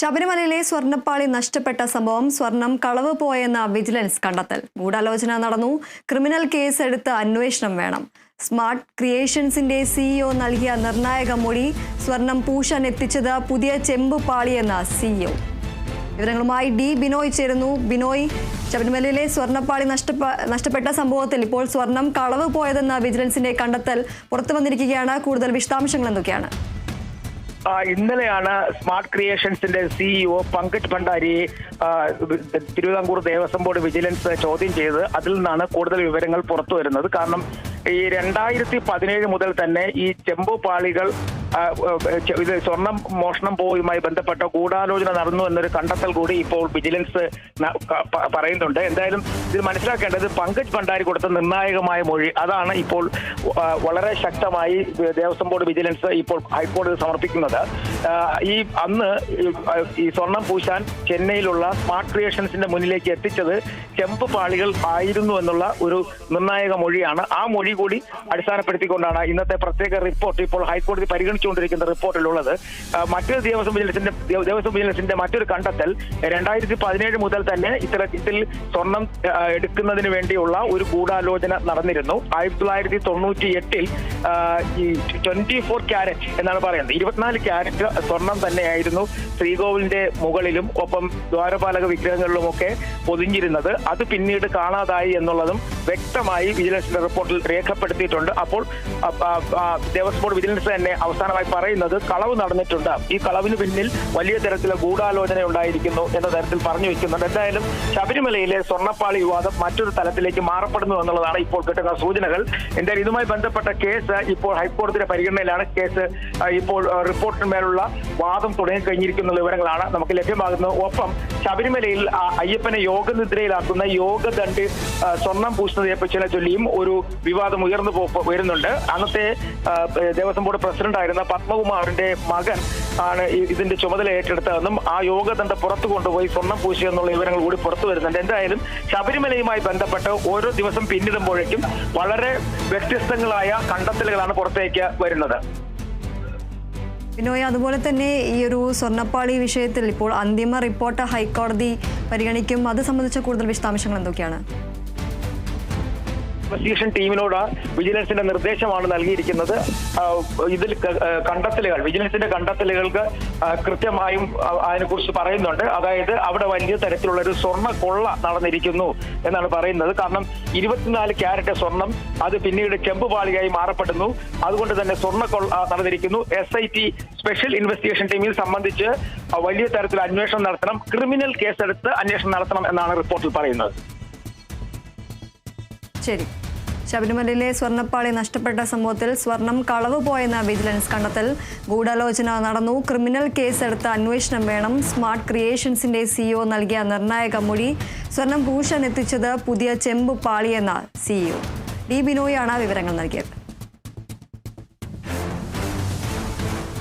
ശബരിമലയിലെ സ്വർണ്ണപ്പാളി നഷ്ടപ്പെട്ട സംഭവം സ്വർണം കളവ് പോയെന്ന വിജിലൻസ് കണ്ടെത്തൽ. ഗൂഢാലോചന നടന്നു. ക്രിമിനൽ കേസ് എടുത്ത് അന്വേഷണം വേണം. സ്മാർട്ട് ക്രിയേഷൻസിന്റെ സിഇഒ നൽകിയ നിർണായക മൊഴി. സ്വർണം പൂശാൻ എത്തിച്ചത് പുതിയ ചെമ്പ് പാളിയെന്ന സിഇഒ. വിവരങ്ങളുമായി ഡി ബിനോയ് ചേരുന്നു. ബിനോയ്, ശബരിമലയിലെ സ്വർണ്ണപ്പാളി നഷ്ടപ്പെട്ട സംഭവത്തിൽ ഇപ്പോൾ സ്വർണം കളവ് പോയതെന്ന വിജിലൻസിന്റെ കണ്ടെത്തൽ പുറത്തു വന്നിരിക്കുകയാണ്. കൂടുതൽ വിശദാംശങ്ങൾ എന്തൊക്കെയാണ്? ഇന്നലെയാണ് സ്മാർട്ട് ക്രിയേഷൻസിന്റെ സിഇഒ പങ്കജ് ഭണ്ഡാരിയെ തിരുവിതാംകൂർ ദേവസ്വം ബോർഡ് വിജിലൻസ് ചോദ്യം ചെയ്ത് അതിൽ നിന്നാണ് കൂടുതൽ വിവരങ്ങൾ പുറത്തു വരുന്നത്. കാരണം ഈ 2017 മുതൽ തന്നെ ഈ ചെമ്പു പാളികൾ ഇത് സ്വർണം മോഷണം പോവുമായി ബന്ധപ്പെട്ട ഗൂഢാലോചന നടന്നു എന്നൊരു കണ്ടെത്തൽ കൂടി ഇപ്പോൾ വിജിലൻസ് പറയുന്നുണ്ട്. എന്തായാലും ഇത് മനസ്സിലാക്കേണ്ടത് പങ്കജ് ഭണ്ഡാരി കൊടുത്ത നിർണായകമായ മൊഴി അതാണ് ഇപ്പോൾ വളരെ ശക്തമായി ദേവസ്വം ബോർഡ് വിജിലൻസ് ഇപ്പോൾ ഹൈക്കോടതി സമർപ്പിക്കുന്നത്. അന്ന് ഈ സ്വർണം പൂശാൻ ചെന്നൈയിലുള്ള സ്മാർട്ട് ക്രിയേഷൻസിന്റെ മുന്നിലേക്ക് എത്തിച്ചത് ചെമ്പ് പാളികൾ ആയിരുന്നു എന്നുള്ള ഒരു നിർണായക മൊഴിയാണ്. ആ മൊഴി കൂടി അടിസ്ഥാനപ്പെടുത്തിക്കൊണ്ടാണ് ഇന്നത്തെ പ്രത്യേക റിപ്പോർട്ട് ഇപ്പോൾ ഹൈക്കോടതി പരിഗണിച്ചുകൊണ്ടിരിക്കുന്ന റിപ്പോർട്ടിലുള്ളത്. മറ്റൊരു ദേവസ്വം വിജിലൻസിന്റെ മറ്റൊരു കണ്ടെത്തൽ 2017 മുതൽ തന്നെ ഇത്തരത്തിൽ സ്വർണം എടുക്കുന്നതിന് വേണ്ടിയുള്ള ഒരു ഗൂഢാലോചന നടന്നിരുന്നു. 1998 ഈ 24 ക്യാരറ്റ് എന്നാണ് പറയുന്നത്, 24 ക്യാരറ്റ് സ്വർണം തന്നെയായിരുന്നു ശ്രീകോവിലിന്റെ മുകളിലും ഒപ്പം ദ്വാരപാലക വിഗ്രഹങ്ങളിലുമൊക്കെ പൊതിഞ്ഞിരുന്നത്. അത് പിന്നീട് കാണാതായി എന്നുള്ളതും വ്യക്തമായി വിജിലൻസിന്റെ റിപ്പോർട്ടിൽ രേഖപ്പെടുത്തിയിട്ടുണ്ട്. അപ്പോൾ ദേവസ്വം ബോർഡ് വിജിലൻസ് തന്നെ അവസാനമായി പറയുന്നത് കളവ് നടന്നിട്ടുണ്ട്, ഈ കളവിന് പിന്നിൽ വലിയ തരത്തിലുള്ള ഗൂഢാലോചന ഉണ്ടായിരിക്കുന്നു എന്ന തരത്തിൽ പറഞ്ഞു വെക്കുന്നുണ്ട്. എന്തായാലും ശബരിമലയിലെ സ്വർണ്ണപ്പാളി വിവാദം മറ്റൊരു തലത്തിലേക്ക് മാറപ്പെടുന്നു എന്നുള്ളതാണ് ഇപ്പോൾ കിട്ടുന്ന സൂചനകൾ. എന്തായാലും ഇതുമായി ബന്ധപ്പെട്ട കേസ് ഇപ്പോൾ ഹൈക്കോടതിയുടെ പരിഗണനയിലാണ്. കേസ് ഇപ്പോൾ റിപ്പോർട്ടിന്മേലുള്ള വാദം തുടങ്ങിക്കഴിഞ്ഞിരിക്കുന്ന വിവരങ്ങളാണ് നമുക്ക് ലഭ്യമാകുന്നത്. ഒപ്പം ശബരിമലയിൽ അയ്യപ്പനെ യോഗനിദ്രയിലാക്കുന്ന യോഗദണ്ഡ് സ്വർണം പൂശുന്നതിനെ ചൊല്ലിയും ഒരു വിവാദം വരുന്നുണ്ട്. അന്നത്തെ ദേവസ്വം ബോർഡ് പ്രസിഡന്റ് ആയിരുന്ന പത്മകുമാറിന്റെ മകൻ ആണ് ഇതിന്റെ ചുമതല ഏറ്റെടുത്തതെന്നും ആ യോഗദണ്ഡ് പുറത്തു കൊണ്ടുപോയി സ്വർണം പൂശി എന്നുള്ള വിവരങ്ങൾ കൂടി പുറത്തു വരുന്നുണ്ട്. എന്തായാലും ശബരിമലയുമായി ബന്ധപ്പെട്ട് ഓരോ ദിവസം പിന്നിടുമ്പോഴേക്കും വളരെ വ്യത്യസ്തങ്ങളായ കണ്ടെത്തലുകളാണ് പുറത്തേക്ക് വരുന്നത്. ബിനോയ്, അതുപോലെ തന്നെ ഈ ഒരു സ്വർണ്ണപ്പാളി വിഷയത്തിൽ ഇപ്പോൾ അന്തിമ റിപ്പോർട്ട് ഹൈക്കോടതി പരിഗണിക്കും. അത് സംബന്ധിച്ച കൂടുതൽ വിശദാംശങ്ങൾ എന്തൊക്കെയാണ്? ഇൻവെസ്റ്റിഗേഷൻ ടീമിനോട് വിജിലൻസിന്റെ നിർദ്ദേശമാണ് നൽകിയിരിക്കുന്നത്. ഇതിൽ വിജിലൻസിന്റെ കണ്ടെത്തലുകൾക്ക് കൃത്യമായും അതിനെക്കുറിച്ച് പറയുന്നുണ്ട്. അതായത് അവിടെ വലിയ തരത്തിലുള്ള ഒരു സ്വർണ്ണ കൊള്ള നടന്നിരിക്കുന്നു എന്നാണ് പറയുന്നത്. കാരണം 24 ക്യാരറ്റ് സ്വർണം അത് പിന്നീട് ചെമ്പുപാളിയായി മാറപ്പെടുന്നു. അതുകൊണ്ട് തന്നെ സ്വർണ്ണ കൊള്ള നടന്നിരിക്കുന്നു. SIT സ്പെഷ്യൽ ഇൻവെസ്റ്റിഗേഷൻ ടീമിൽ സംബന്ധിച്ച് വലിയ തരത്തിൽ അന്വേഷണം നടത്തണം, ക്രിമിനൽ കേസെടുത്ത് അന്വേഷണം നടത്തണം എന്നാണ് റിപ്പോർട്ടിൽ പറയുന്നത്. ശരി. ശബരിമലയിലെ സ്വർണ്ണപ്പാളി നഷ്ടപ്പെട്ട സംഭവത്തിൽ സ്വർണം കളവ് പോയെന്ന വിജിലൻസ് കണ്ടെത്തൽ. ഗൂഢാലോചന നടന്നു. ക്രിമിനൽ കേസെടുത്ത് അന്വേഷണം വേണം. സ്മാർട്ട് ക്രിയേഷൻസിന്റെ സിഇഒ നൽകിയ നിർണായക മൊഴി. സ്വർണം പൂശാൻ എത്തിച്ചത് പുതിയ ചെമ്പ് പാളിയെന്ന സിഇഒ. ഡി ബിനോയാണ് വിവരങ്ങൾ നൽകിയത്.